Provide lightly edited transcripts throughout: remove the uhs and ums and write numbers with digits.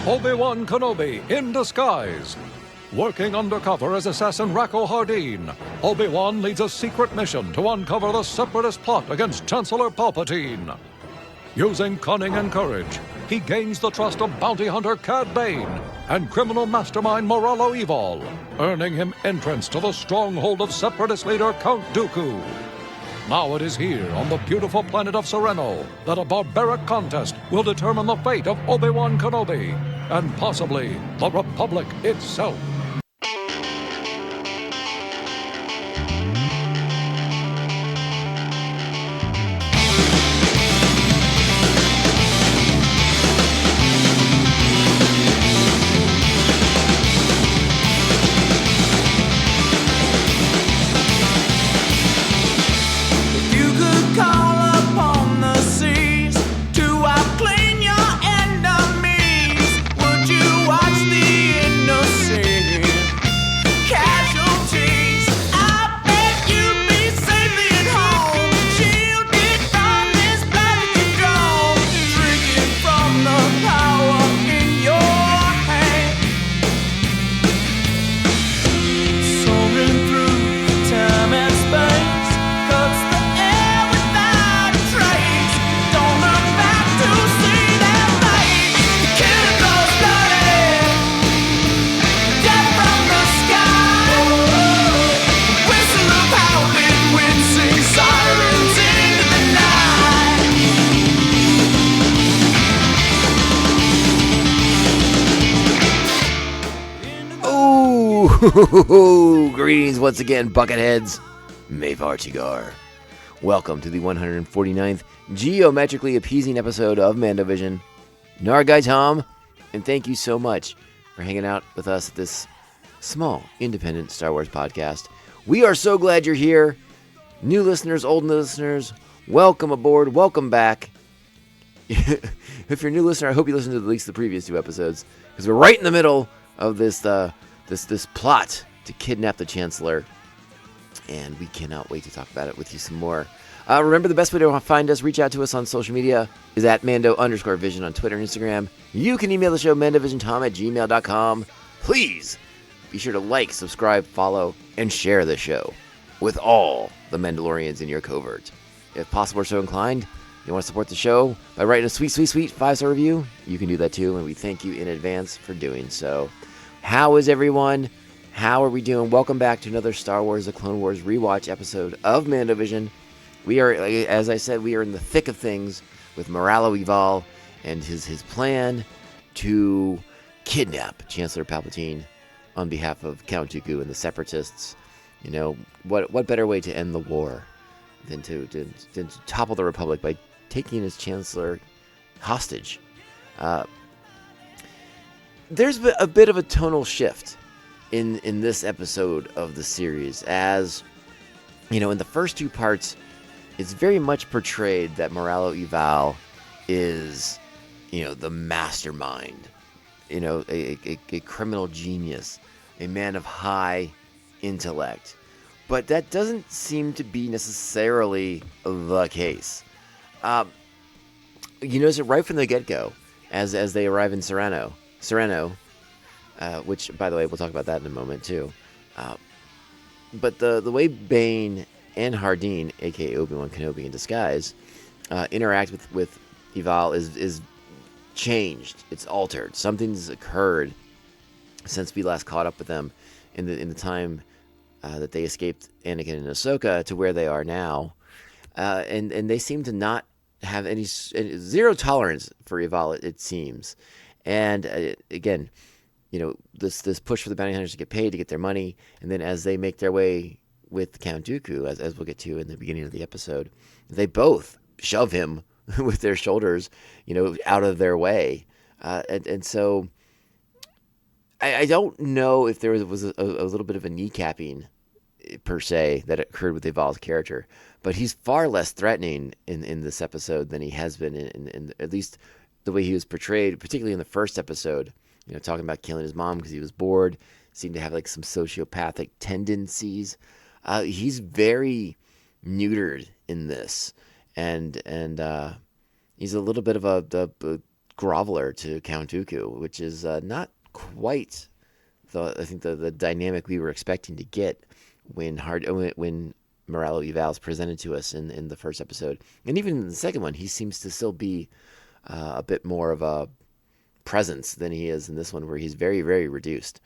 Obi-Wan Kenobi in disguise. Working undercover as assassin Rakko Hardeen, Obi-Wan leads a secret mission to uncover the Separatist plot against Chancellor Palpatine. Using cunning and courage, he gains the trust of bounty hunter Cad Bane and criminal mastermind Moralo Eval, earning him entrance to the stronghold of Separatist leader Count Dooku. Now it is here on the beautiful planet of Sereno that a barbaric contest will determine the fate of Obi-Wan Kenobi and possibly the Republic itself. Greetings once again, Bucketheads. Mayvar Chigar. Welcome to the 149th geometrically appeasing episode of Mandovision. Nargai Tom, and thank you so much for hanging out with us at this small, independent Star Wars podcast. We are so glad you're here. New listeners, old listeners, welcome aboard, welcome back. If you're a new listener, I hope you listened to at least the previous two episodes, because we're right in the middle of this plot to kidnap the Chancellor, and we cannot wait to talk about it with you some more. Remember, the best way to find us, reach out to us on social media, is at Mando_Vision on Twitter and Instagram. You can email the show, mandovisiontom@gmail.com. Please be sure to like, subscribe, follow, and share the show with all the Mandalorians in your covert. If possible or so inclined, you want to support the show by writing a sweet 5-star review, you can do that too, and we thank you in advance for doing so. How is everyone? How are we doing? Welcome back to another Star Wars The Clone Wars rewatch episode of Mandovision. We are, as I said, we are in the thick of things with Moralo Eval and his plan to kidnap Chancellor Palpatine on behalf of Count Dooku and the Separatists. You know, what better way to end the war than to topple the Republic by taking his Chancellor hostage? There's a bit of a tonal shift in this episode of the series, as you know, in the first two parts, it's very much portrayed that Moralo Eval is, you know, the mastermind, you know, a criminal genius, a man of high intellect. But that doesn't seem to be necessarily the case. You notice it right from the get-go, as they arrive in Sereno, which, by the way, we'll talk about that in a moment, too. But the way Bane and Hardeen, a.k.a. Obi-Wan Kenobi in disguise, interact with Eval is changed. It's altered. Something's occurred since we last caught up with them in the time that they escaped Anakin and Ahsoka to where they are now. And they seem to not have any zero tolerance for Eval, it seems. And again, you know, this push for the bounty hunters to get paid, to get their money, and then as they make their way with Count Dooku, as we'll get to in the beginning of the episode, they both shove him with their shoulders, you know, out of their way. And so I don't know if there was a little bit of a kneecapping, per se, that occurred with Eval's character, but he's far less threatening in this episode than he has been in at least the way he was portrayed, particularly in the first episode, you know, talking about killing his mom because he was bored, seemed to have like some sociopathic tendencies. He's very neutered in this, and he's a little bit of a groveler to Count Dooku, which is not quite the dynamic we were expecting to get when Moralo Eval is presented to us in the first episode. And even in the second one, he seems to still be a bit more of a presence than he is in this one, where he's very, very reduced.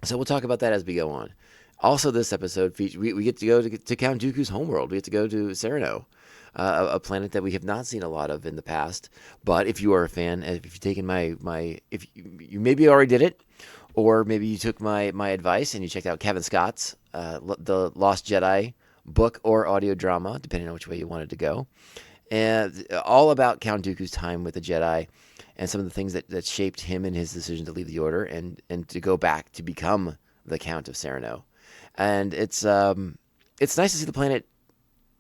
So we'll talk about that as we go on. Also, this episode, we get to go to Count Dooku's homeworld. We get to go to Sereno, a planet that we have not seen a lot of in the past. But if you are a fan, if you've taken if you maybe already did it, or maybe you took my advice and you checked out Kevin Scott's The Lost Jedi book or audio drama, depending on which way you wanted to go, and all about Count Dooku's time with the Jedi and some of the things that shaped him and his decision to leave the Order and to go back to become the Count of Sereno. And it's nice to see the planet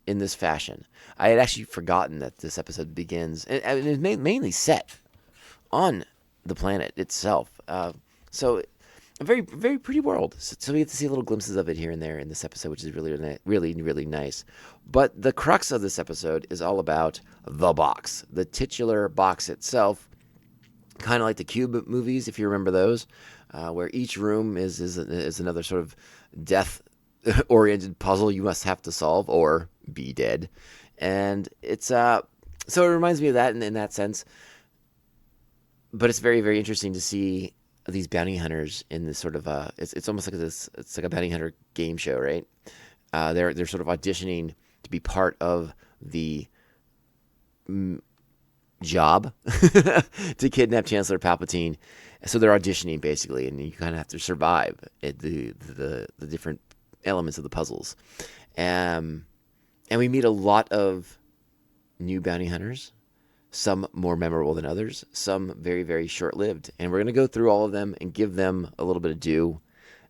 in this fashion. I had actually forgotten that this episode begins, and it's mainly set on the planet itself. So a very, very pretty world. So we get to see little glimpses of it here and there in this episode, which is really, really, really nice. But the crux of this episode is all about the box, the titular box itself, kind of like the Cube movies, if you remember those, where each room is another sort of death-oriented puzzle you must have to solve or be dead. And it's so it reminds me of that in that sense. But it's very, very interesting to see these bounty hunters in this sort of it's almost like it's like a bounty hunter game show, right? They're sort of auditioning to be part of the job to kidnap Chancellor Palpatine. So they're auditioning basically, and you kind of have to survive the different elements of the puzzles. And we meet a lot of new bounty hunters, some more memorable than others, some very, very short-lived. And we're going to go through all of them and give them a little bit of due.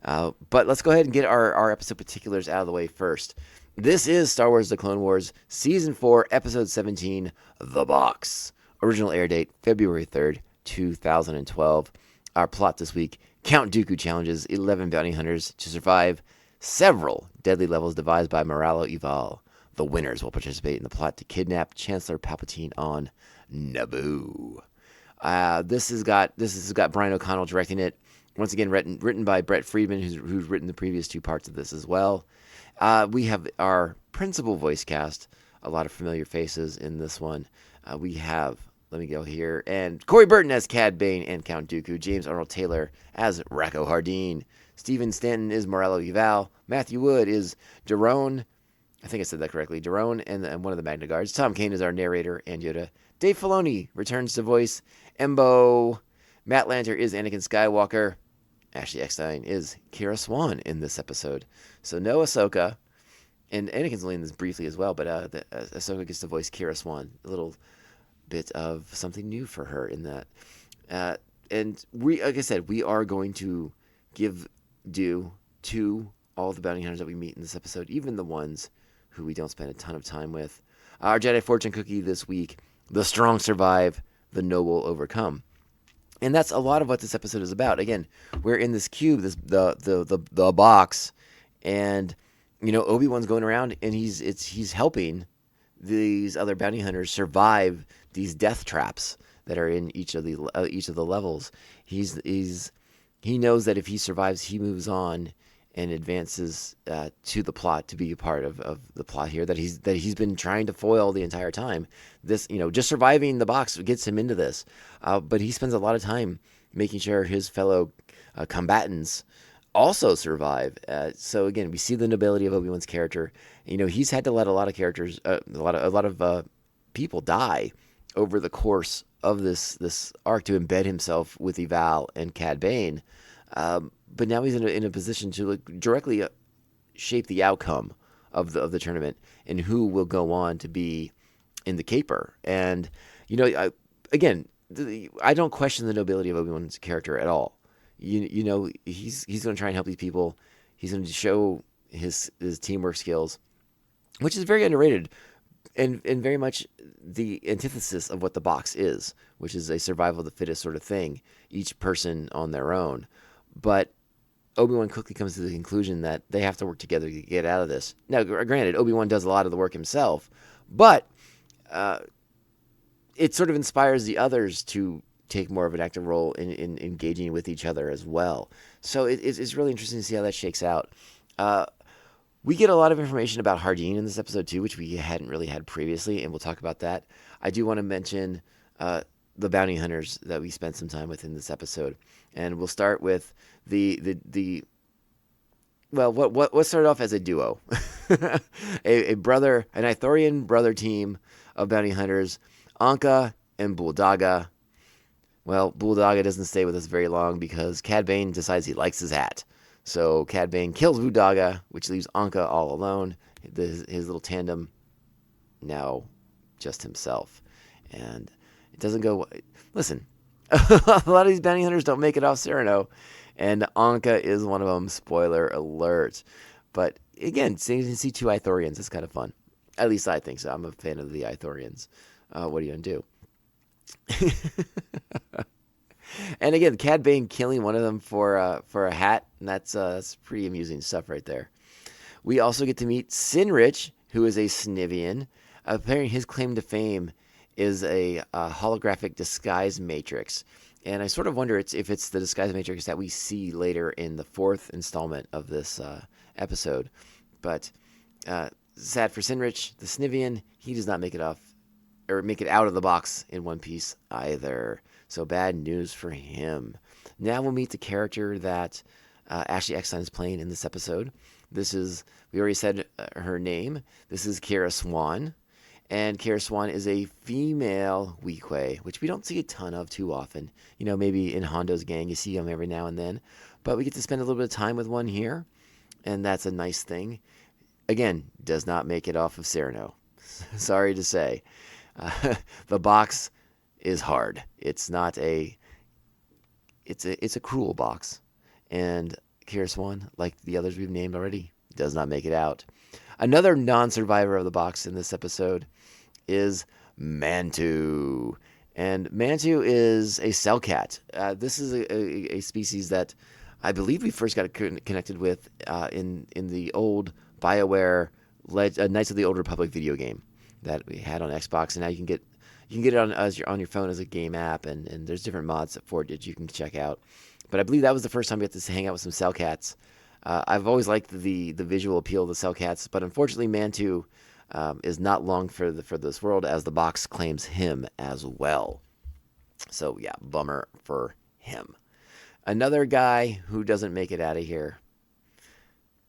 But let's go ahead and get our episode particulars out of the way first. This is Star Wars The Clone Wars, Season 4, Episode 17, The Box. Original air date, February 3rd, 2012. Our plot this week, Count Dooku challenges 11 bounty hunters to survive several deadly levels devised by Moralo Eval. The winners will participate in the plot to kidnap Chancellor Palpatine on Naboo. This has got Brian O'Connell directing it. Once again, written by Brett Friedman, who's written the previous two parts of this as well. We have our principal voice cast, a lot of familiar faces in this one. We have, let me go here, and Corey Burton as Cad Bane and Count Dooku, James Arnold Taylor as Rakko Hardeen, Stephen Stanton is Moralo Eval, Matthew Wood is Daron, I think I said that correctly, Daron and one of the Magna Guards, Tom Kane is our narrator and Yoda, Dave Filoni returns to voice Embo, Matt Lanter is Anakin Skywalker, Ashley Eckstein is Keira Swann in this episode. So no Ahsoka, and Anakin's only in this briefly as well, but Ahsoka gets to voice Keira Swann, a little bit of something new for her in that. And we, like I said, we are going to give due to all the bounty hunters that we meet in this episode, even the ones who we don't spend a ton of time with. Our Jedi Fortune cookie this week, the strong survive, the noble overcome. And that's a lot of what this episode is about. Again, we're in this cube, the box, and Obi-Wan's going around and he's helping these other bounty hunters survive these death traps that are in each of the levels. He knows that if he survives, he moves on and advances to the plot to be a part of the plot here that he's been trying to foil the entire time. This, just surviving the box gets him into this, but he spends a lot of time making sure his fellow combatants also survive. So again, we see the nobility of Obi-Wan's character. He's had to let a lot of characters, a lot of people die over the course of this arc to embed himself with Eval and Cad Bane. But now he's in a position to directly shape the outcome of the tournament and who will go on to be in the caper. And I don't question the nobility of Obi-Wan's character at all. He's going to try and help these people. He's going to show his teamwork skills, which is very underrated and very much the antithesis of what the box is, which is a survival of the fittest sort of thing, each person on their own. But Obi-Wan quickly comes to the conclusion that they have to work together to get out of this. Now, granted, Obi-Wan does a lot of the work himself, but it sort of inspires the others to take more of an active role in engaging with each other as well. So it's really interesting to see how that shakes out. We get a lot of information about Hardeen in this episode too, which we hadn't really had previously, and we'll talk about that. I do want to mention the bounty hunters that we spent some time with in this episode, and we'll start with what started off as a duo, a brother, an Ithorian brother team of bounty hunters, Anka and Buldaga. Well, Buldaga doesn't stay with us very long because Cad Bane decides he likes his hat. So Cad Bane kills Buldaga, which leaves Anka all alone. His little tandem, now just himself. And it doesn't go... Listen, a lot of these bounty hunters don't make it off Cyrano, and Anka is one of them. Spoiler alert. But again, seeing to see two Ithorians is kind of fun. At least I think so. I'm a fan of the Ithorians. What are you going to do? And again, Cad Bane killing one of them for a hat, and that's pretty amusing stuff right there. We also get to meet Sinrich, who is a Snivian. Apparently, his claim to fame is a holographic disguise matrix, and I sort of wonder if it's the disguise matrix that we see later in the fourth installment of this episode. But sad for Sinrich, the Snivian, he does not make it out of the box in One Piece either. So bad news for him. Now we'll meet the character that Ashley Eckstein is playing in this episode. We already said her name. This is Keira Swann. And Keira Swann is a female Weequay, which we don't see a ton of too often. You know, maybe in Hondo's gang, you see them every now and then. But we get to spend a little bit of time with one here. And that's a nice thing. Again, does not make it off of Cyrano. Sorry to say. The box is hard. It's not it's a cruel box. And Keira Swann, like the others we've named already, does not make it out. Another non-survivor of the box in this episode is Mantu. And Mantu is a cell cat. This is a species that I believe we first got connected with in the old BioWare Knights of the Old Republic video game that we had on Xbox, and now you can get it on your phone as a game app, and there's different mods for it that you can check out. But I believe that was the first time we got to hang out with some cell cats. I've always liked the visual appeal of the cell cats, but unfortunately Mantu is not long for this world, as the box claims him as well. So yeah, bummer for him. Another guy who doesn't make it out of here.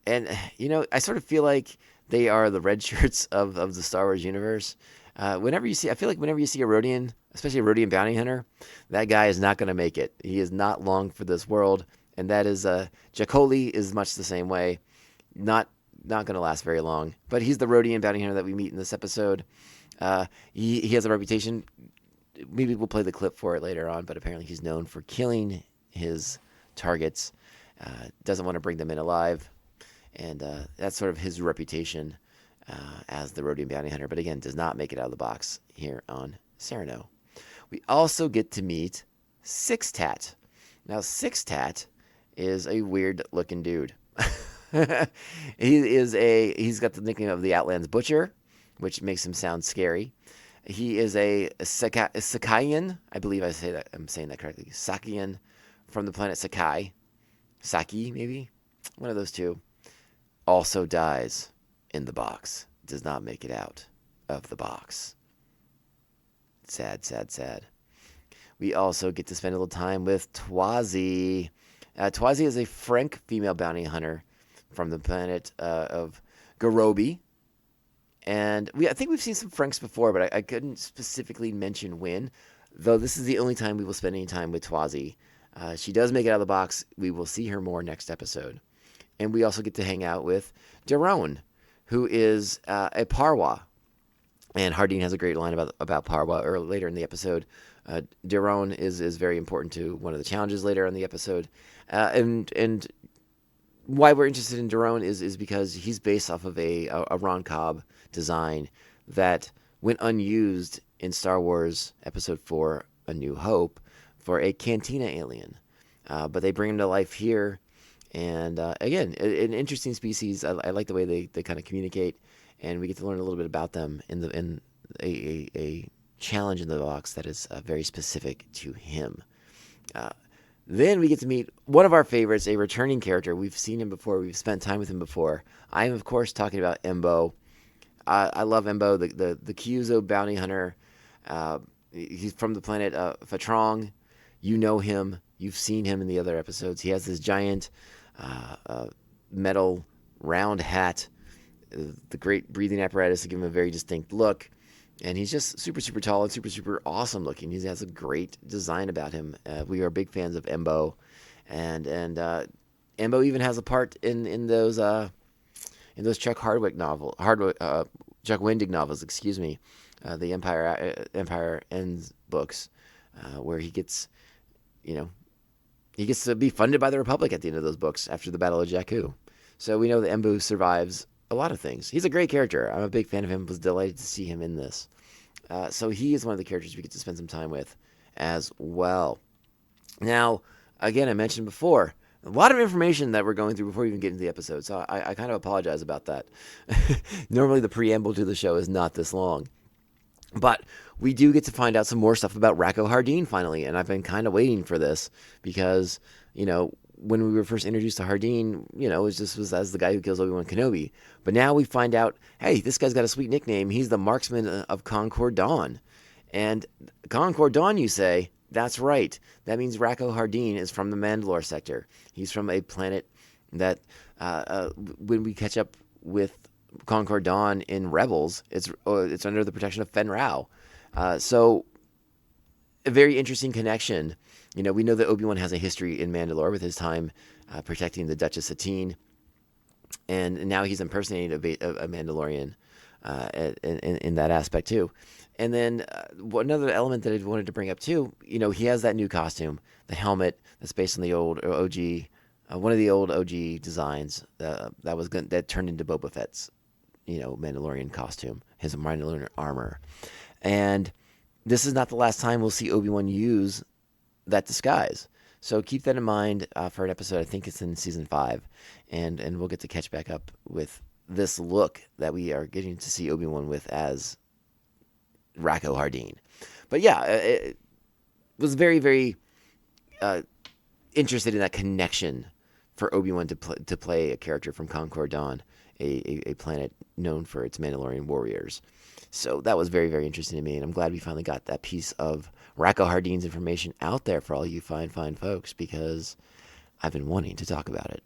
And, you know, I sort of feel like they are the red shirts of the Star Wars universe. I feel like whenever you see a Rodian, especially a Rodian bounty hunter, that guy is not going to make it. He is not long for this world. And that is, Jakoli is much the same way. Not going to last very long. But he's the Rodian bounty hunter that we meet in this episode. He has a reputation. Maybe we'll play the clip for it later on, but apparently he's known for killing his targets. Doesn't want to bring them in alive. And that's sort of his reputation as the Rodian bounty hunter. But again, does not make it out of the box here on Cyrano. We also get to meet Sixtat. Now, Sixtat is a weird-looking dude. He's got the nickname of the Outlands Butcher, which makes him sound scary. He is a Sakayan. I believe I'm saying that correctly. Sakian from the planet Sakai. Saki, maybe? One of those two. Also dies in the box. Does not make it out of the box. Sad, sad, sad. We also get to spend a little time with Twazi. Twazi is a Frank female bounty hunter from the planet of Garobi. And I think we've seen some Franks before, but I couldn't specifically mention when. Though this is the only time we will spend any time with Twazi. She does make it out of the box. We will see her more next episode. And we also get to hang out with Daron, who is a Parwa. And Hardeen has a great line about Parwa later in the episode. Daron is very important to one of the challenges later in the episode. And why we're interested in Daron is because he's based off of a Ron Cobb design that went unused in Star Wars Episode 4, A New Hope, for a Cantina alien. But they bring him to life here. And again, an interesting species. I like the way they kind of communicate, and we get to learn a little bit about them in a challenge in the box that is very specific to him. Then we get to meet one of our favorites, a returning character. We've seen him before. We've spent time with him before. I am, of course, talking about Embo. I love Embo, the Kyuzo bounty hunter. He's from the planet Fatrong. You know him. You've seen him in the other episodes. He has this giant metal round hat, the great breathing apparatus to give him a very distinct look. And he's just super, super tall and super, super awesome looking. He has a great design about him. We are big fans of Embo. And Embo even has a part in those Chuck Wendig novels, the Empire Ends books, where he gets to be funded by the Republic at the end of those books after the Battle of Jakku. So we know that Embo survives a lot of things. He's a great character. I'm a big fan of him. Was delighted to see him in this. So he is one of the characters we get to spend some time with as well. Now, again, I mentioned before, a lot of information that we're going through before we even get into the episode, so I kind of apologize about that. Normally the preamble to the show is not this long. But we do get to find out some more stuff about Rakko Hardeen finally, and I've been kind of waiting for this because, when we were first introduced to Hardeen, it was as the guy who kills Obi-Wan Kenobi. But now we find out, hey, this guy's got a sweet nickname. He's the marksman of Concord Dawn. And Concord Dawn, you say? That's right. That means Rakko Hardeen is from the Mandalore sector. He's from a planet that, when we catch up with Concord Dawn in Rebels, it's under the protection of Fen Rao. So a very interesting connection. We know that Obi-Wan has a history in Mandalore with his time protecting the Duchess Satine, and now he's impersonating a Mandalorian in that aspect too. And then another element that I wanted to bring up too, he has that new costume, the helmet that's based on the old OG, one of the old OG designs that turned into Boba Fett's, Mandalorian costume, his Mandalorian armor. And this is not the last time we'll see Obi-Wan use that disguise. So keep that in mind for an episode. I think it's in season 5, and we'll get to catch back up with this look that we are getting to see Obi-Wan with as Rakko Hardeen. But yeah, it was very, very interested in that connection for Obi-Wan to play a character from Concord Dawn, a planet known for its Mandalorian warriors. So that was very, very interesting to me, and I'm glad we finally got that piece of Rakko Hardeen's information out there for all you fine folks, because I've been wanting to talk about it.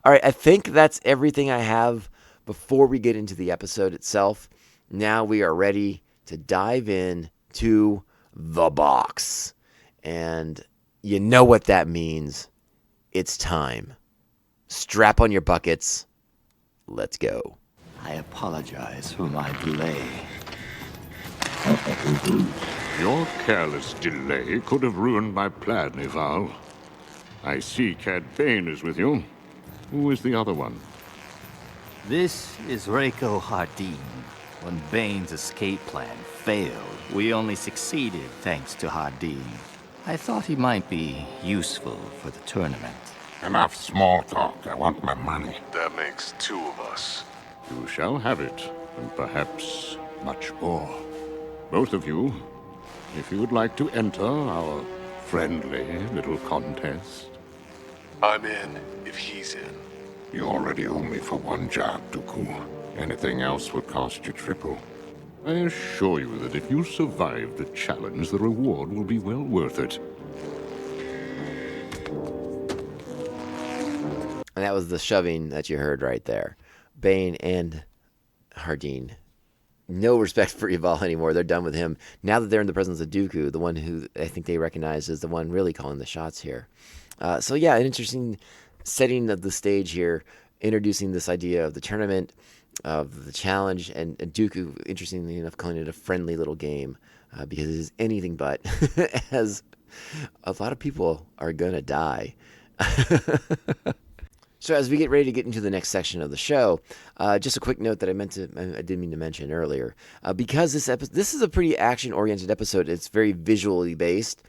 All right, I think that's everything I have before we get into the episode itself. Now we are ready to dive in to the box. And you know what that means. It's time. Strap on your buckets. Let's go. I apologize for my delay. Your careless delay could have ruined my plan, Eval. I see Cad Bane is with you. Who is the other one? This is Rakko Hardeen. When Bane's escape plan failed, we only succeeded thanks to Hardeen. I thought he might be useful for the tournament. Enough small talk. I want my money. That makes 2 of us. You shall have it, and perhaps much more. Both of you, if you would like to enter our friendly little contest. I'm in, if he's in. You already owe me for one job, Dooku. Anything else would cost you triple. I assure you that if you survive the challenge, the reward will be well worth it. And that was the shoving that you heard right there. Bane and Hardeen. No respect for Eval anymore. They're done with him. Now that they're in the presence of Dooku, the one who I think they recognize as the one really calling the shots here. So yeah, an interesting setting of the stage here, introducing this idea of the tournament, of the challenge, and Dooku, interestingly enough, calling it a friendly little game, because it is anything but, as a lot of people are going to die. So as we get ready to get into the next section of the show, just a quick note that I didn't mean to mention earlier, because this is a pretty action-oriented episode. It's very visually based,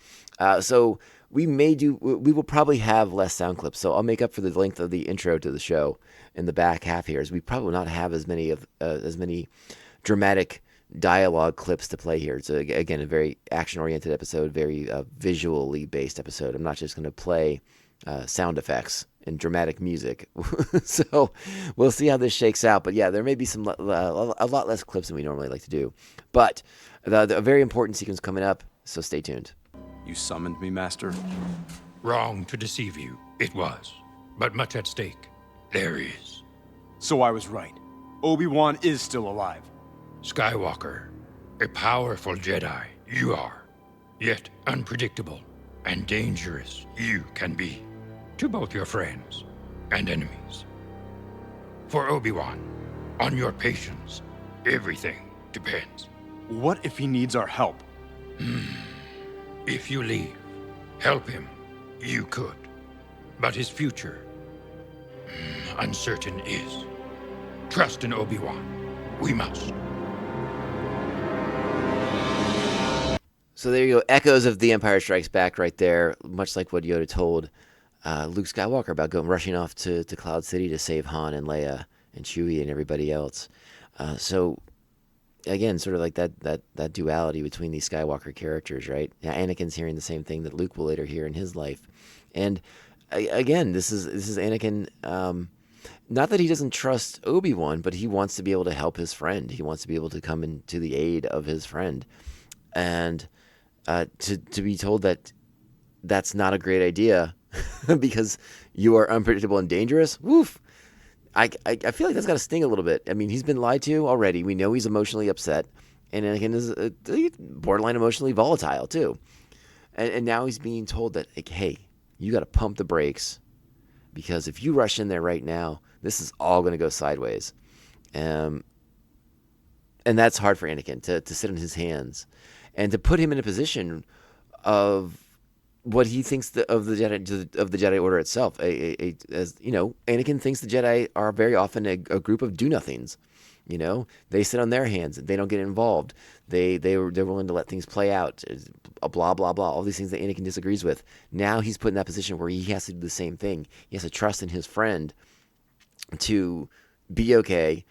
so we will probably have less sound clips. So I'll make up for the length of the intro to the show in the back half here, as we probably will not have as many dramatic dialogue clips to play here. It's again a very action-oriented episode, very visually based episode. I'm not just going to play sound effects and dramatic music. So we'll see how this shakes out. But yeah, there may be a lot less clips than we normally like to do. But a very important sequence coming up, so stay tuned. You summoned me, Master? Wrong to deceive you. It was. But much at stake. There is. So I was right. Obi-Wan is still alive. Skywalker, a powerful Jedi, you are. Yet unpredictable and dangerous you can be. To both your friends and enemies. For Obi-Wan, on your patience, everything depends. What if he needs our help? If you leave, help him, you could. But his future, uncertain is. Trust in Obi-Wan. We must. So there you go. Echoes of The Empire Strikes Back right there, much like what Yoda told Luke Skywalker about rushing off to Cloud City to save Han and Leia and Chewie and everybody else. So again, sort of like that duality between these Skywalker characters, right? Yeah, Anakin's hearing the same thing that Luke will later hear in his life, and again, this is Anakin. Not that he doesn't trust Obi-Wan, but he wants to be able to help his friend. He wants to be able to come into the aid of his friend, and to be told that that's not a great idea because you are unpredictable and dangerous. Woof. I feel like that's got to sting a little bit. I mean, he's been lied to already. We know he's emotionally upset, and Anakin is borderline emotionally volatile too. And now he's being told that, like, hey, you got to pump the brakes because if you rush in there right now, this is all going to go sideways. And that's hard for Anakin to sit on his hands and to put him in a position of what he thinks of the Jedi Order itself. As you know, Anakin thinks the Jedi are very often a group of do-nothings. You know, they sit on their hands. They don't get involved. They're willing to let things play out. Blah blah blah. All these things that Anakin disagrees with. Now he's put in that position where he has to do the same thing. He has to trust in his friend to be okay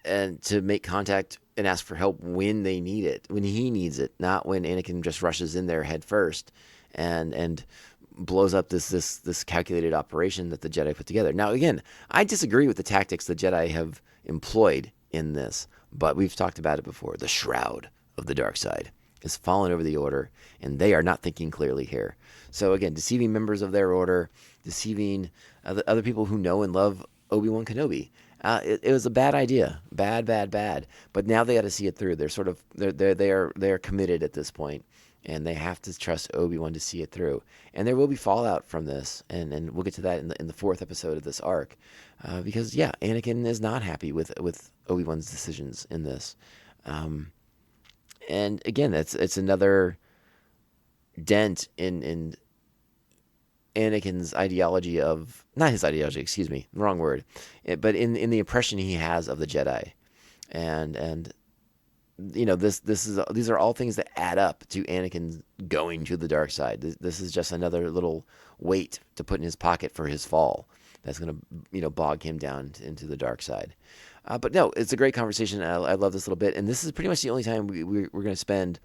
and to make contact and ask for help when they need it, when he needs it, not when Anakin just rushes in there head first and blows up this calculated operation that the Jedi put together. Now, again, I disagree with the tactics the Jedi have employed in this, but we've talked about it before. The shroud of the dark side has fallen over the Order, and they are not thinking clearly here. So again, deceiving members of their Order, deceiving other people who know and love Obi-Wan Kenobi. It was a bad idea, bad. But now they got to see it through. They are committed at this point, and they have to trust Obi-Wan to see it through. And there will be fallout from this, and we'll get to that in the fourth episode of this arc, because yeah, Anakin is not happy with Obi-Wan's decisions in this, and again, it's another dent in Anakin's ideology of, not his ideology, excuse me, wrong word, but in the impression he has of the Jedi, and you know, these are all things that add up to Anakin going to the dark side. This is just another little weight to put in his pocket for his fall. That's going to bog him down into the dark side. But no, it's a great conversation. I love this little bit, and this is pretty much the only time we're going to spend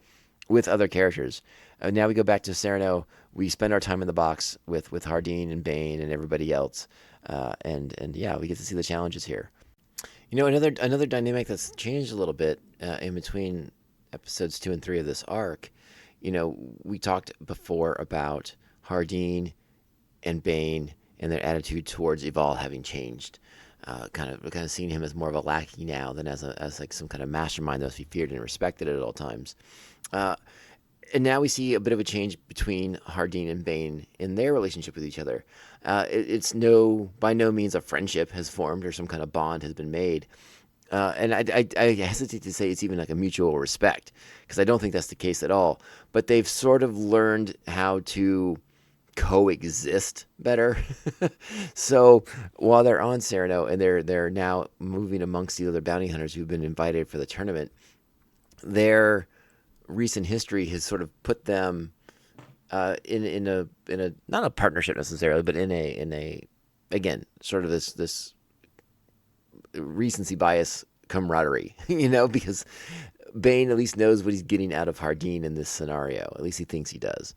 with other characters. Now we go back to Sereno. We spend our time in the box with Hardeen and Bane and everybody else, and yeah, we get to see the challenges here. You know, another dynamic that's changed a little bit in between episodes 2 and 3 of this arc. You know, we talked before about Hardeen and Bane and their attitude towards Eval having changed. Kind of seeing him as more of a lackey now than as like some kind of mastermind that must be feared and respected at all times. And now we see a bit of a change between Hardeen and Bane in their relationship with each other. It's by no means a friendship has formed or some kind of bond has been made. And I hesitate to say it's even like a mutual respect, because I don't think that's the case at all. But they've sort of learned how to coexist better. So while they're on Sereno and they're now moving amongst the other bounty hunters who've been invited for the tournament, their recent history has sort of put them in a not a partnership necessarily, but in a again sort of this recency bias camaraderie, because Bane at least knows what he's getting out of Hardeen in this scenario. At least he thinks he does.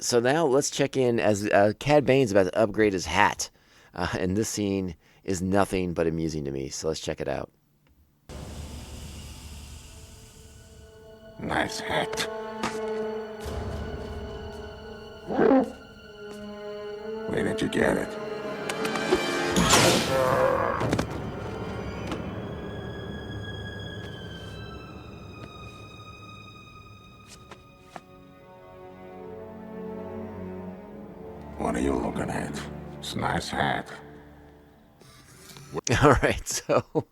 So now let's check in as Cad Bane's about to upgrade his hat. And this scene is nothing but amusing to me. So let's check it out. Nice hat. Where did you get it? What are you looking at? It's a nice hat. All right, so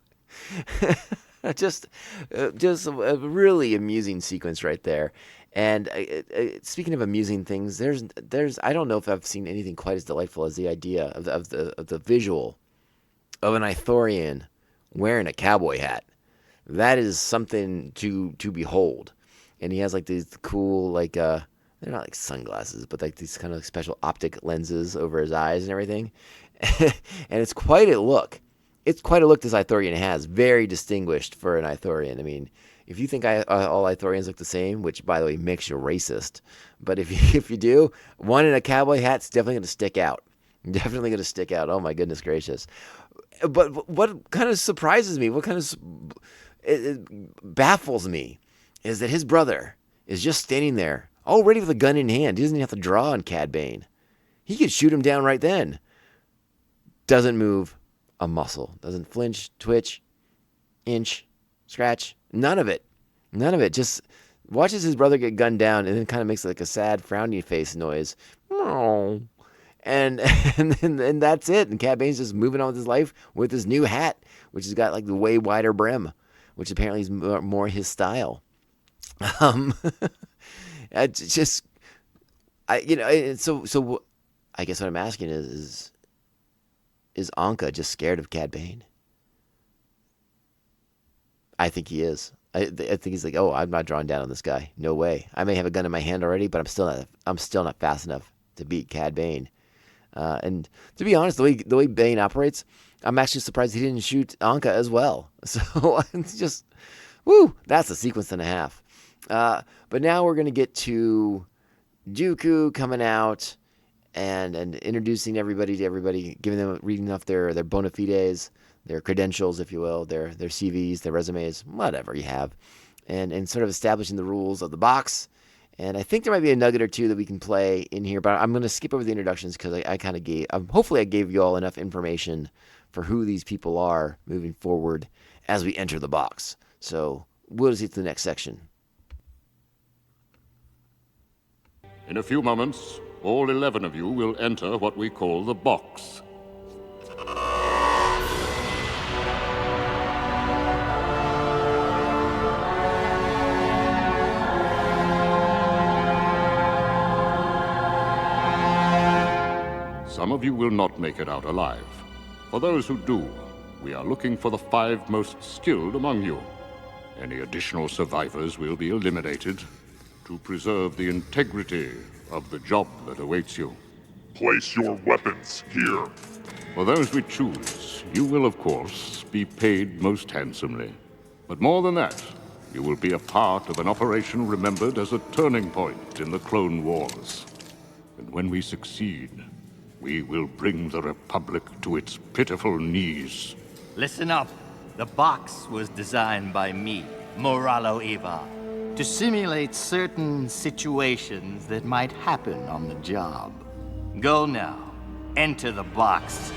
just a really amusing sequence right there. And speaking of amusing things, there's I don't know if I've seen anything quite as delightful as the idea of the visual of an Ithorian wearing a cowboy hat. That is something to behold. And he has like these cool they're not like sunglasses, but like these kind of special optic lenses over his eyes and everything. And it's quite a look. It's quite a look this Ithorian has. Very distinguished for an Ithorian. I mean, if you think all Ithorians look the same, which, by the way, makes you racist, but if you do, one in a cowboy hat's definitely going to stick out. Definitely going to stick out. Oh, my goodness gracious. But what kind of surprises me, it baffles me, is that his brother is just standing there, already with a gun in hand. He doesn't even have to draw on Cad Bane. He could shoot him down right then. Doesn't move a muscle. Doesn't flinch, twitch, inch, scratch. None of it. None of it. Just watches his brother get gunned down and then kind of makes like a sad frowny face noise. And that's it. And Cad Bane's just moving on with his life with his new hat, which has got like the way wider brim, which apparently is more his style. It's just, so I guess what I'm asking is Anka just scared of Cad Bane? I think he is. I think he's like, oh, I'm not drawing down on this guy. No way. I may have a gun in my hand already, but I'm still not fast enough to beat Cad Bane. And to be honest, the way Bane operates, I'm actually surprised he didn't shoot Anka as well. So it's just, woo, that's a sequence and a half. But now we're gonna get to Dooku coming out and introducing everybody to everybody, reading off their bona fides, their credentials, if you will, their CVs, their resumes, whatever you have, and sort of establishing the rules of the box. And I think there might be a nugget or two that we can play in here, but I'm going to skip over the introductions because I kind of hopefully I gave you all enough information for who these people are moving forward as we enter the box. So we'll just get to the next section. In a few moments, all 11 of you will enter what we call the box. Some of you will not make it out alive. For those who do, we are looking for the 5 most skilled among you. Any additional survivors will be eliminated to preserve the integrity of the job that awaits you. Place your weapons here. For those we choose, you will, of course, be paid most handsomely. But more than that, you will be a part of an operation remembered as a turning point in the Clone Wars. And when we succeed, we will bring the Republic to its pitiful knees. Listen up. The box was designed by me, Moralo Eval, to simulate certain situations that might happen on the job. Go now. Enter the box,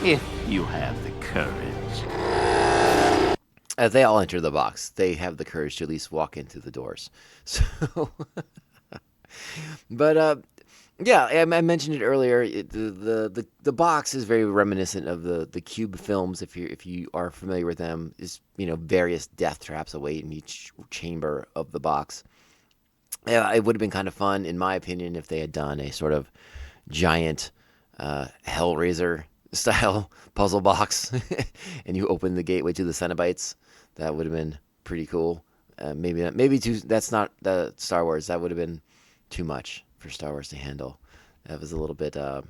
if you have the courage. As they all enter the box, they have the courage to at least walk into the doors. So, but yeah, I mentioned it earlier. The box is very reminiscent of the Cube films. If you are familiar with them, is various death traps await in each chamber of the box. Yeah, it would have been kind of fun, in my opinion, if they had done a sort of giant Hellraiser style puzzle box, and you open the gateway to the Cenobites. That would have been pretty cool. Maybe too. That's not the Star Wars. That would have been too much for Star Wars to handle. That was a little bit. Though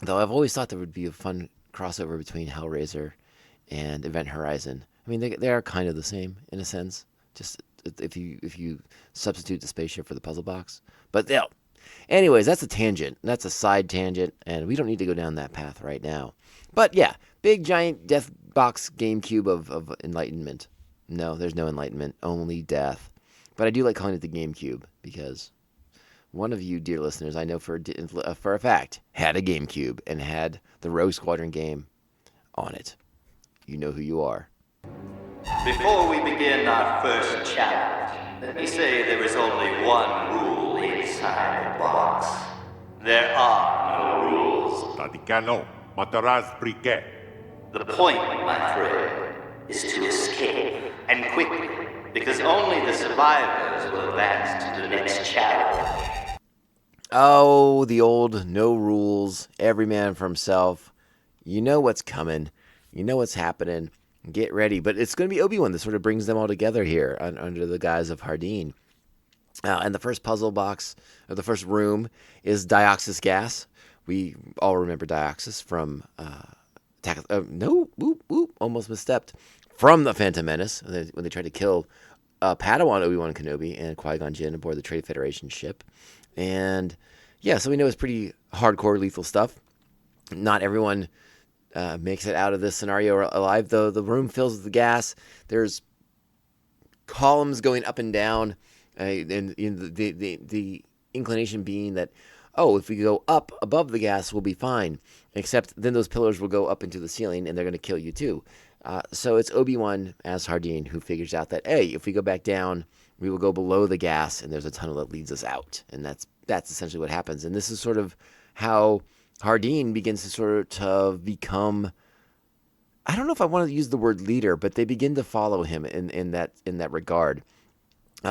I've always thought there would be a fun crossover between Hellraiser and Event Horizon. I mean, they are kind of the same in a sense, Just if you substitute the spaceship for the puzzle box. But yeah. Anyways, that's a tangent. That's a side tangent, and we don't need to go down that path right now. But yeah, big giant death box GameCube of enlightenment. No, there's no enlightenment, only death. But I do like calling it the GameCube because one of you, dear listeners, I know for a fact, had a GameCube and had the Rogue Squadron game on it. You know who you are. Before we begin our first challenge, let me say there is only one rule inside the box. There are no rules. Taticano, Mataraz Briquet. The point, my friend, is to escape, and quickly, because only the survivors will advance to the next challenge. Oh, the old no rules, every man for himself. You know what's coming. You know what's happening. Get ready. But it's going to be Obi-Wan that sort of brings them all together here under the guise of Hardeen. And the first puzzle box, or the first room, is Dioxis gas. We all remember Dioxis from almost misstepped. From the Phantom Menace, when they tried to kill Padawan Obi-Wan Kenobi and Qui-Gon Jinn aboard the Trade Federation ship. And yeah, so we know it's pretty hardcore lethal stuff. Not everyone makes it out of this scenario alive, though. The room fills with the gas. There's columns going up and down, and the inclination being that, oh, if we go up above the gas, we'll be fine. Except then those pillars will go up into the ceiling, and they're going to kill you too. So it's Obi-Wan as Hardeen who figures out that, hey, if we go back down, we will go below the gas, and there's a tunnel that leads us out. And that's essentially what happens. And this is sort of how Hardeen begins to sort of become, I don't know if I want to use the word leader, but they begin to follow him in that regard,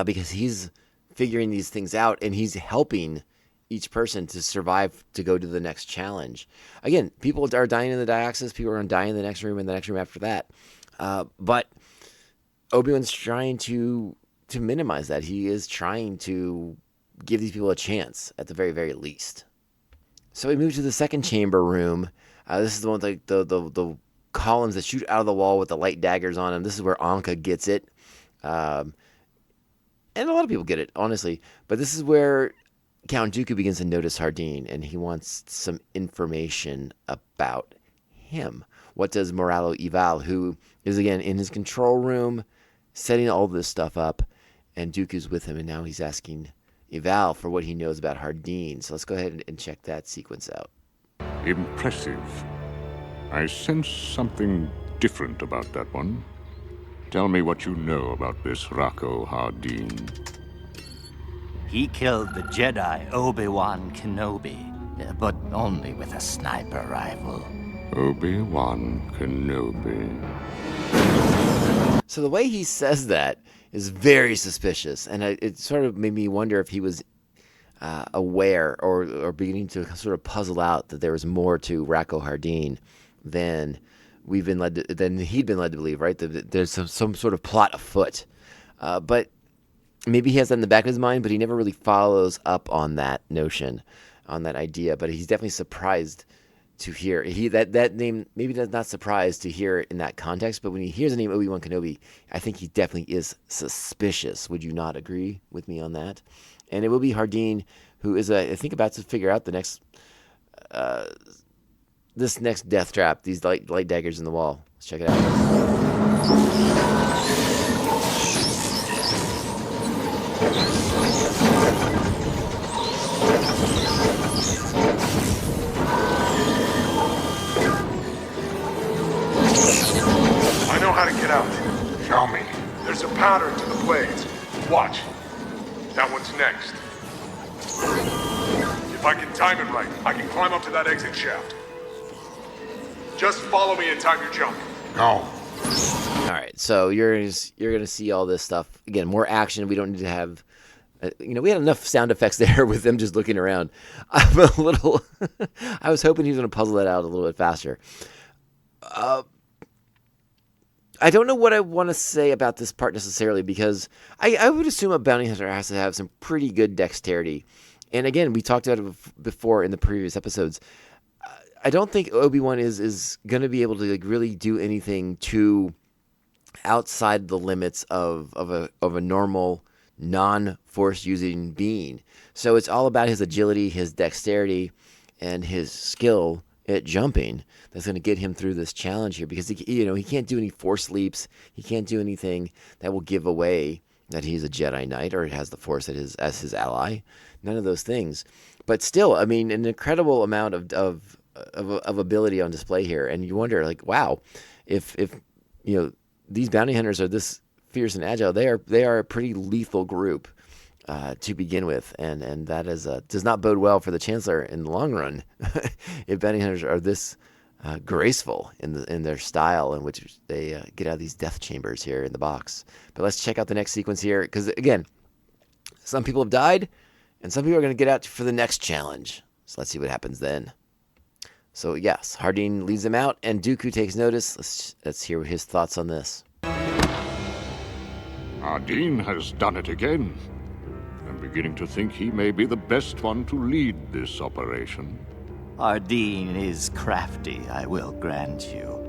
because he's figuring these things out, and he's helping each person to survive to go to the next challenge. Again, people are dying in the Dioxis, people are going to die in the next room and the next room after that. But Obi-Wan's trying to minimize that. He is trying to give these people a chance at the very, very least. So we move to the second chamber room. This is the one with the columns that shoot out of the wall with the light daggers on them. This is where Anka gets it. And a lot of people get it, honestly. But this is where Count Dooku begins to notice Hardeen, and he wants some information about him. What does Moralo Eval, who is, again, in his control room, setting all this stuff up, and Dooku's with him, and now he's asking Eval for what he knows about Hardeen. So let's go ahead and check that sequence out. Impressive. I sense something different about that one. Tell me what you know about this Rakko Hardeen. He killed the Jedi Obi-Wan Kenobi, but only with a sniper rifle. Obi-Wan Kenobi. So the way he says that is very suspicious, and it sort of made me wonder if he was aware or beginning to sort of puzzle out that there was more to Rakko Hardeen than he'd been led to believe, right? That there's some sort of plot afoot. But maybe he has that in the back of his mind, but he never really follows up on that notion, on that idea. But he's definitely surprised to hear that name. Maybe not surprised to hear it in that context, but when he hears the name Obi-Wan Kenobi, I think he definitely is suspicious. Would you not agree with me on that? And it will be Hardeen who is, I think, about to figure out the next, this next death trap. These light daggers in the wall. Let's check it out. I know how to get out. Show me. There's a pattern to the blades. Watch. That one's next. If I can time it right, I can climb up to that exit shaft. Just follow me and time your jump. Go. All right, so you're gonna see all this stuff again. More action. We don't need to have, we had enough sound effects there with them just looking around. I'm a little. I was hoping he was gonna puzzle that out a little bit faster. I don't know what I want to say about this part necessarily, because I would assume a bounty hunter has to have some pretty good dexterity. And again, we talked about it before in the previous episodes. I don't think Obi-Wan is going to be able to really do anything too outside the limits of a normal non-force using being. So it's all about his agility, his dexterity, and his skill at jumping that's going to get him through this challenge here, because he can't do any force leaps. He can't do anything that will give away that he's a Jedi Knight or has the Force as his ally. None of those things. But still, I mean, an incredible amount of ability on display here. And you wonder, like, wow, if these bounty hunters are this fierce and agile, they are a pretty lethal group to begin with, and that does not bode well for the Chancellor in the long run. If bounty hunters are this graceful in their style in which they get out of these death chambers here in the box. But let's check out the next sequence here, because again, some people have died, and some people are going to get out for the next challenge. So let's see what happens then. So yes, Hardeen leads them out, and Dooku takes notice. Let's hear his thoughts on this. Hardeen has done it again. I'm beginning to think he may be the best one to lead this operation. Hardeen is crafty, I will grant you.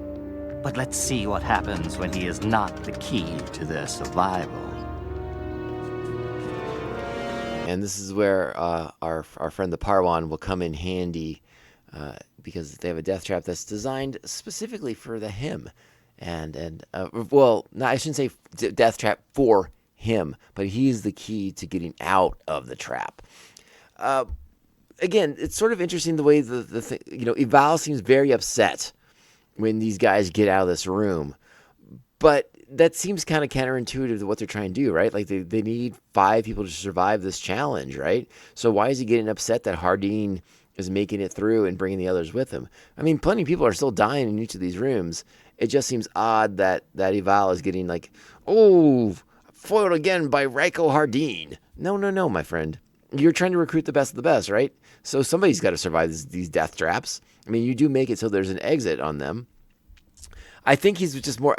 But let's see what happens when he is not the key to their survival. And this is where our friend the Parwan will come in handy, because they have a death trap that's designed specifically for him. I shouldn't say death trap for him, but he's the key to getting out of the trap. Again, it's sort of interesting the way Eval seems very upset when these guys get out of this room, but that seems kind of counterintuitive to what they're trying to do, right? Like they need 5 people to survive this challenge, right? So why is he getting upset that Hardeen is making it through and bringing the others with him? I mean, plenty of people are still dying in each of these rooms. It just seems odd that Eval is getting like, oh, foiled again by Rakko Hardeen. No, my friend. You're trying to recruit the best of the best, right? So somebody's got to survive these death traps. I mean, you do make it so there's an exit on them. I think he's just more,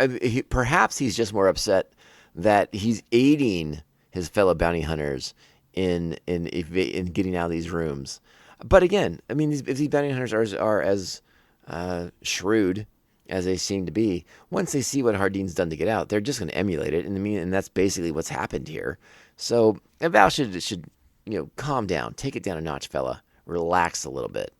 perhaps he's just more upset that he's aiding his fellow bounty hunters in getting out of these rooms. But again, I mean, if these bounty hunters are as shrewd as they seem to be, once they see what Hardeen's done to get out, they're just going to emulate it. And that's basically what's happened here. So Eval should calm down, take it down a notch, fella, relax a little bit.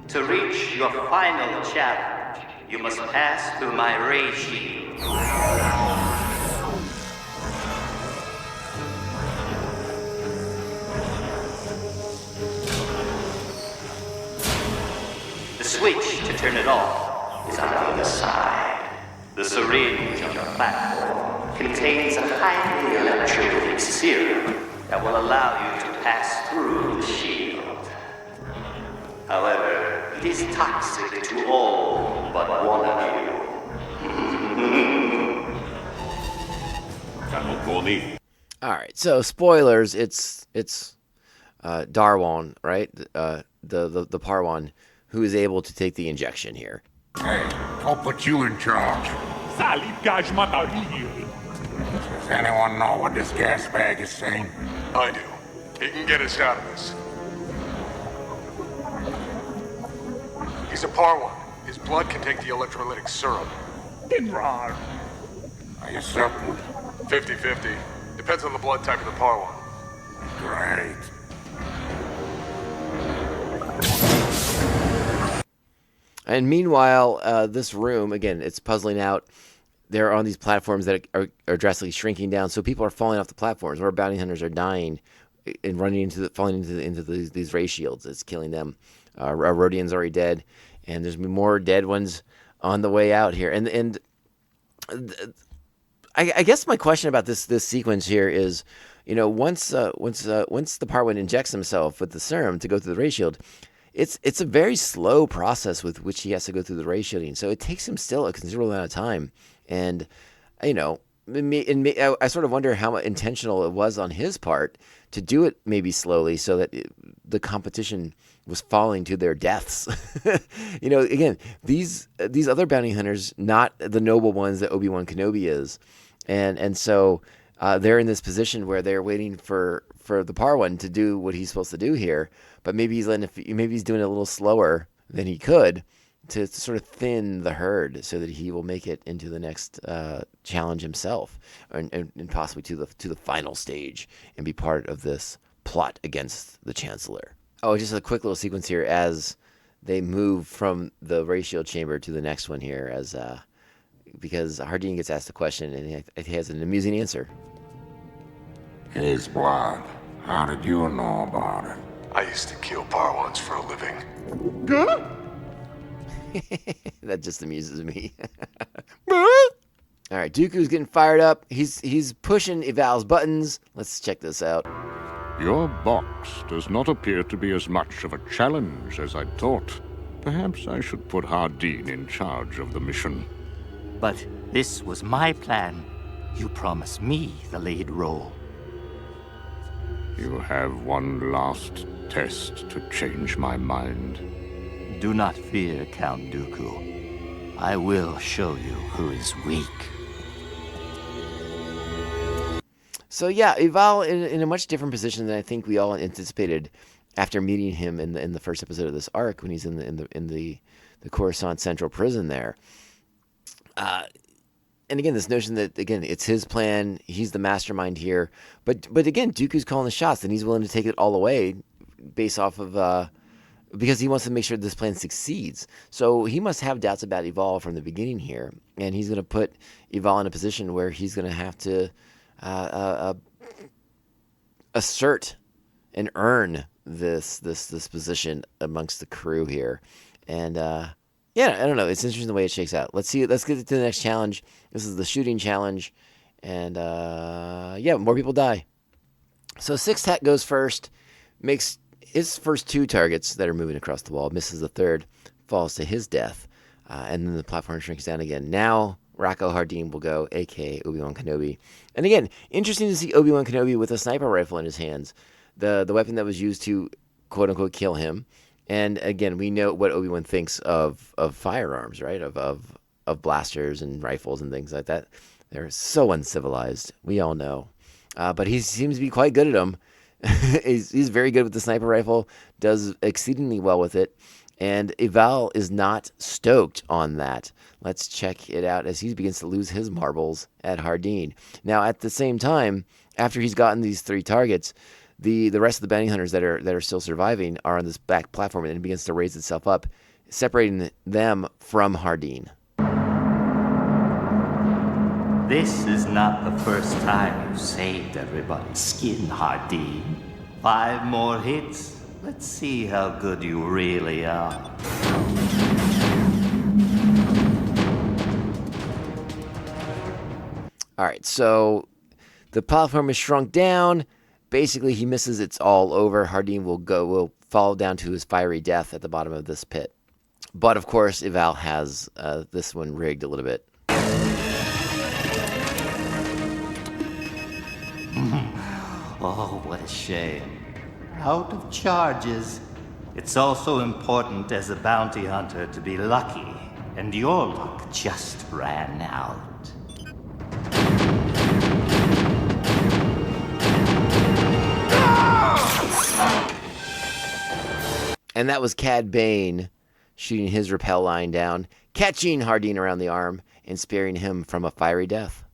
To reach your final chapter, you must pass through my ray shield. The switch to turn it off is on the other side. The syringe on the platform contains a highly electrolytic serum that will allow you to pass through the shield. However, it is toxic to all but one of you. All right, so spoilers. It's Darwan, right? The Parwan, who is able to take the injection here. Hey, I'll put you in charge. Does anyone know what this gas bag is saying? I do. He can get us out of this. He's a Parwan. His blood can take the electrolytic serum. Are you certain? 50-50. Depends on the blood type of the Parwan. Great. And meanwhile, this room, again, it's puzzling out. They're on these platforms that are drastically shrinking down, so people are falling off the platforms, where bounty hunters are dying and falling into these ray shields. It's killing them. Rodian's already dead, and there's more dead ones on the way out here. And I guess my question about this sequence here is, once the Parwan injects himself with the serum to go through the ray shield, it's a very slow process with which he has to go through the ray shielding. So it takes him still a considerable amount of time. And, I sort of wonder how intentional it was on his part to do it maybe slowly so that the competition was falling to their deaths. Again, these other bounty hunters, not the noble ones that Obi-Wan Kenobi is. And so they're in this position where they're waiting for the Parwan to do what he's supposed to do here. But maybe he's doing it a little slower than he could. to sort of thin the herd so that he will make it into the next challenge himself, and possibly to the final stage and be part of this plot against the Chancellor. Oh, just a quick little sequence here as they move from the ratio chamber to the next one here, as because Hardeen gets asked a question and he has an amusing answer. His blood. How did you know about it? I used to kill Parwans for a living. That just amuses me. All right, Dooku's getting fired up. He's pushing Eval's buttons. Let's check this out. Your box does not appear to be as much of a challenge as I'd thought. Perhaps I should put Hardeen in charge of the mission. But this was my plan. You promised me the lead role. You have one last test to change my mind. Do not fear, Count Dooku. I will show you who is weak. So yeah, Eval in a much different position than I think we all anticipated after meeting him in the first episode of this arc when he's in the Coruscant Central Prison there. And again, this notion that, again, it's his plan, he's the mastermind here. But again, Dooku's calling the shots, and he's willing to take it all away based off of, because he wants to make sure this plan succeeds. So he must have doubts about Eval from the beginning here. And he's going to put Eval in a position where he's going to have to assert and earn this position amongst the crew here. And, yeah, I don't know. It's interesting the way it shakes out. Let's see. Let's get to the next challenge. This is the shooting challenge. And, yeah, more people die. So Six Tack goes first, makes his first 2 targets that are moving across the wall, misses the third, falls to his death. And then the platform shrinks down again. Now Rakko Hardeen will go, a.k.a. Obi-Wan Kenobi. And again, interesting to see Obi-Wan Kenobi with a sniper rifle in his hands, the weapon that was used to, quote-unquote, kill him. And again, we know what Obi-Wan thinks of firearms, right? Of blasters and rifles and things like that. They're so uncivilized. We all know. But he seems to be quite good at them. he's very good with the sniper rifle, does exceedingly well with it. And Eval is not stoked on that. Let's check it out as he begins to lose his marbles at Hardeen. Now, at the same time, after he's gotten these 3 targets, the rest of the bounty hunters that are still surviving are on this back platform, and it begins to raise itself up, separating them from Hardeen. This is not the first time you've saved everybody's skin, Hardeen. 5 more hits. Let's see how good you really are. All right, so the platform is shrunk down. Basically, he misses. It's all over. Hardeen will fall down to his fiery death at the bottom of this pit. But of course, Eval has this one rigged a little bit. Oh, what a shame. Out of charges. It's also important as a bounty hunter to be lucky, and your luck just ran out. And that was Cad Bane shooting his rappel line down, catching Hardeen around the arm, and sparing him from a fiery death.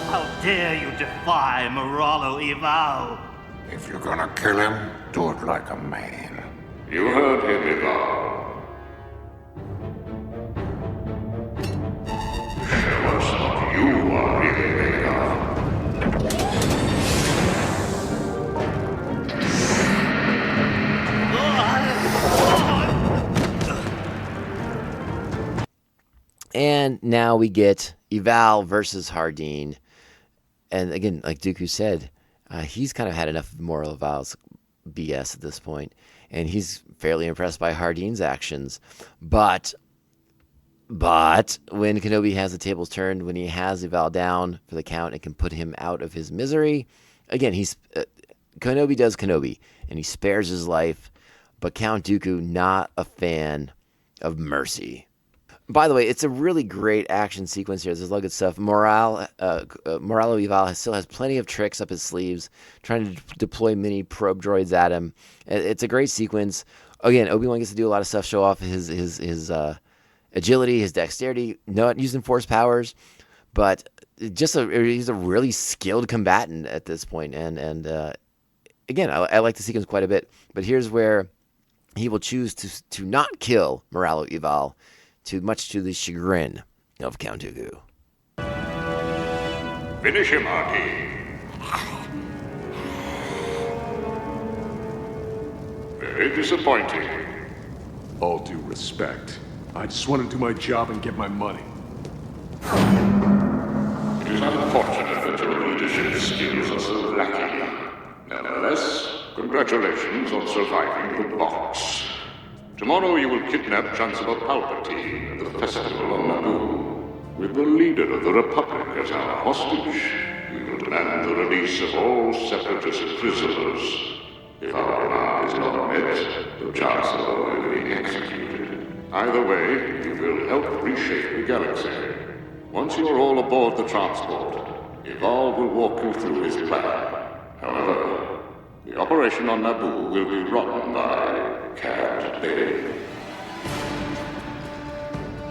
How dare you defy Moralo Eval? If you're gonna kill him, do it like a man. You heard him, Eval. Show us what you are really made of. And now we get Eval versus Hardeen. And again, like Dooku said, he's kind of had enough of Moralo Eval's BS at this point, and he's fairly impressed by Hardeen's actions. But when Kenobi has the tables turned, when he has Eval down for the count and can put him out of his misery, again, Kenobi does Kenobi, and he spares his life. But Count Dooku, not a fan of mercy. By the way, it's a really great action sequence here. There's a lot of good stuff. Moralo Eval still has plenty of tricks up his sleeves, trying to deploy mini probe droids at him. It's a great sequence. again, Obi-Wan gets to do a lot of stuff, show off his agility, his dexterity, not using force powers, but he's a really skilled combatant at this point. And again, I like the sequence quite a bit. But here's where he will choose to not kill Moralo Eval, much to the chagrin of Count Dooku. Finish him, Hardeen. Very disappointing. All due respect. I just want to do my job and get my money. It is unfortunate that your leadership skills are so lacking. Nevertheless, congratulations on surviving the box. Tomorrow you will kidnap Chancellor Palpatine at the festival on Naboo. With the leader of the Republic as our hostage, we will demand the release of all separatist prisoners. If our demand is not met, the Chancellor will be executed. Either way, you will help reshape the galaxy. Once you are all aboard the transport, Eval will walk you through his plan. However, the operation on Naboo will be run by Cad Bane.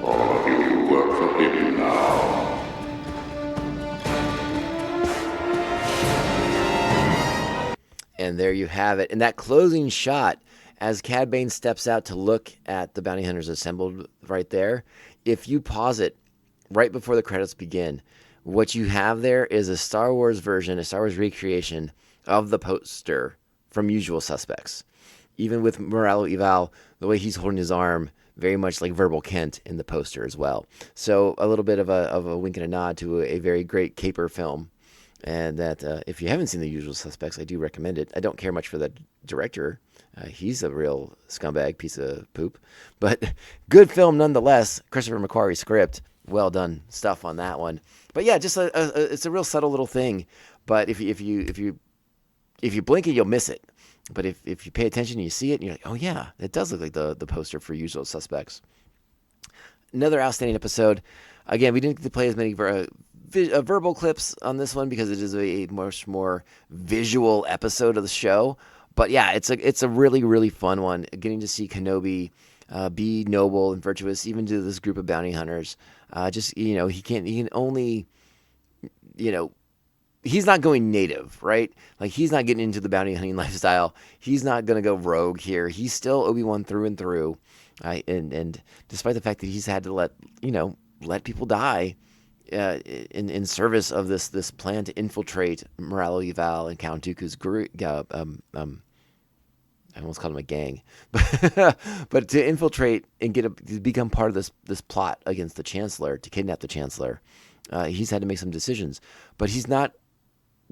All of you work for him now. And there you have it. And that closing shot, as Cad Bane steps out to look at the bounty hunters assembled right there, if you pause it right before the credits begin, what you have there is a Star Wars version, a Star Wars recreation of the poster from Usual Suspects. Even with Moralo Eval, the way he's holding his arm, very much like Verbal Kent in the poster as well. So a little bit of a wink and a nod to a very great caper film. And that if you haven't seen The Usual Suspects, I do recommend it. I don't care much for the director. He's a real scumbag piece of poop. But good film nonetheless. Christopher McQuarrie script. Well done stuff on that one. But yeah, just it's a real subtle little thing. But if you blink it, you'll miss it. But if you pay attention and you see it, and you're like, oh yeah, it does look like the poster for Usual Suspects. Another outstanding episode. Again, we didn't get to play as many verbal clips on this one because it is a much more visual episode of the show. But yeah, it's a really, really fun one. Getting to see Kenobi be noble and virtuous, even to this group of bounty hunters. He can only, he's not going native, right? Like, he's not getting into the bounty hunting lifestyle. He's not going to go rogue here. He's still Obi-Wan through and through. And despite the fact that he's had to let people die in service of this plan to infiltrate Moralo Eval and Count Dooku's group, I almost called him a gang, but to infiltrate and to become part of this plot against the Chancellor, to kidnap the Chancellor, he's had to make some decisions, but he's not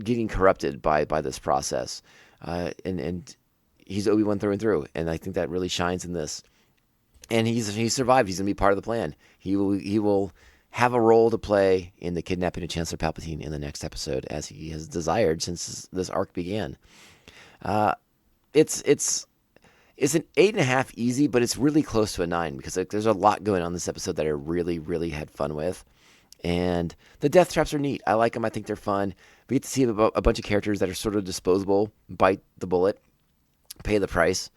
getting corrupted by this process, and he's Obi-Wan through and through, and I think that really shines in this. And he's survived. He's gonna be part of the plan. He will have a role to play in the kidnapping of Chancellor Palpatine in the next episode, as he has desired since this arc began. It's an 8.5 easy, but it's really close to a 9 because there's a lot going on in this episode that I really, really had fun with. And the death traps are neat. I like them. I think they're fun. We get to see a bunch of characters that are sort of disposable, bite the bullet, pay the price,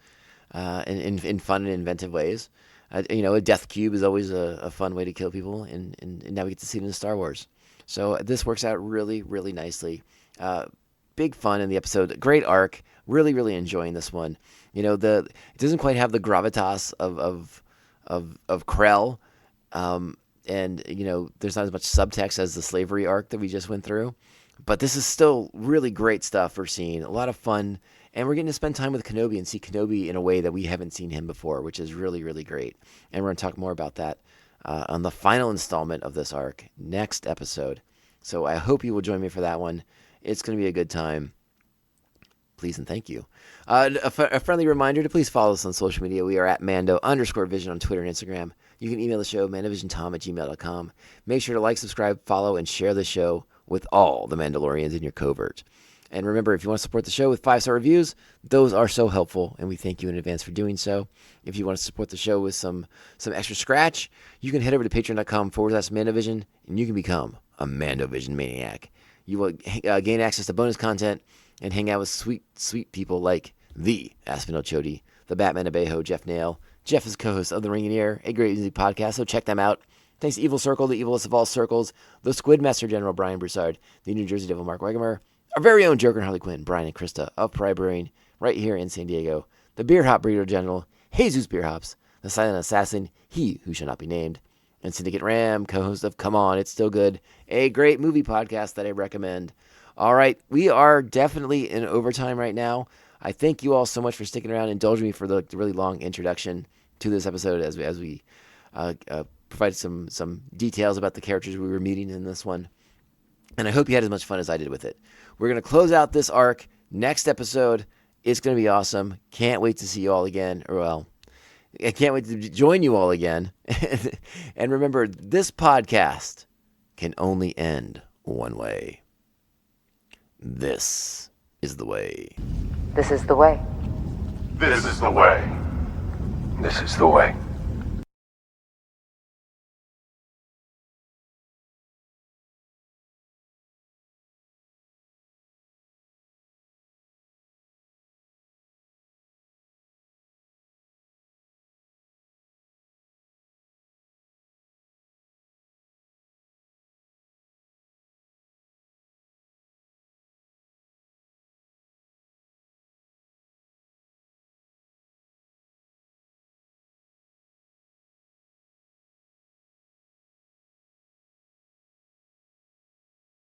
in fun and inventive ways. A death cube is always a fun way to kill people, and now we get to see it in Star Wars. So this works out really, really nicely. Big fun in the episode. Great arc. Really, really enjoying this one. It doesn't quite have the gravitas of Krell, and there's not as much subtext as the slavery arc that we just went through. But this is still really great stuff we're seeing. A lot of fun. And we're getting to spend time with Kenobi and see Kenobi in a way that we haven't seen him before, which is really, really great. And we're going to talk more about that on the final installment of this arc next episode. So I hope you will join me for that one. It's going to be a good time. Please and thank you. A friendly reminder to please follow us on social media. We are at Mando_Vision on Twitter and Instagram. You can email the show, mandovisiontom@gmail.com. Make sure to like, subscribe, follow, and share the show with all the Mandalorians in your covert. And remember, if you want to support the show with 5-star reviews, those are so helpful, and we thank you in advance for doing so. If you want to support the show with some extra scratch, you can head over to patreon.com/Mandovision, and you can become a Mandovision maniac. You will gain access to bonus content and hang out with sweet, sweet people like the Aspinall Chody, the Batman of Aho, Jeff Nail. Jeff is co-host of The Ring and Ear, a great music podcast, so check them out. Thanks to Evil Circle, the evilest of all circles, the Squid Master General Brian Broussard, the New Jersey Devil Mark Wegemer, our very own Joker and Harley Quinn, Brian and Krista of Pry Brewing, right here in San Diego, the Beer Hop Breeder General, Jesus Beer Hops, the Silent Assassin, he who shall not be named, and Syndicate Ram, co-host of Come On, It's Still Good, a great movie podcast that I recommend. All right, we are definitely in overtime right now. I thank you all so much for sticking around and indulging me for the really long introduction to this episode as we provide some details about the characters we were meeting in this one. And I hope you had as much fun as I did with it. We're going to close out this arc next episode. It's going to be awesome. Can't wait to see you all again. Or, well, I can't wait to join you all again. And remember, this podcast can only end one way. This is the way. This is the way. This is the way. This is the way.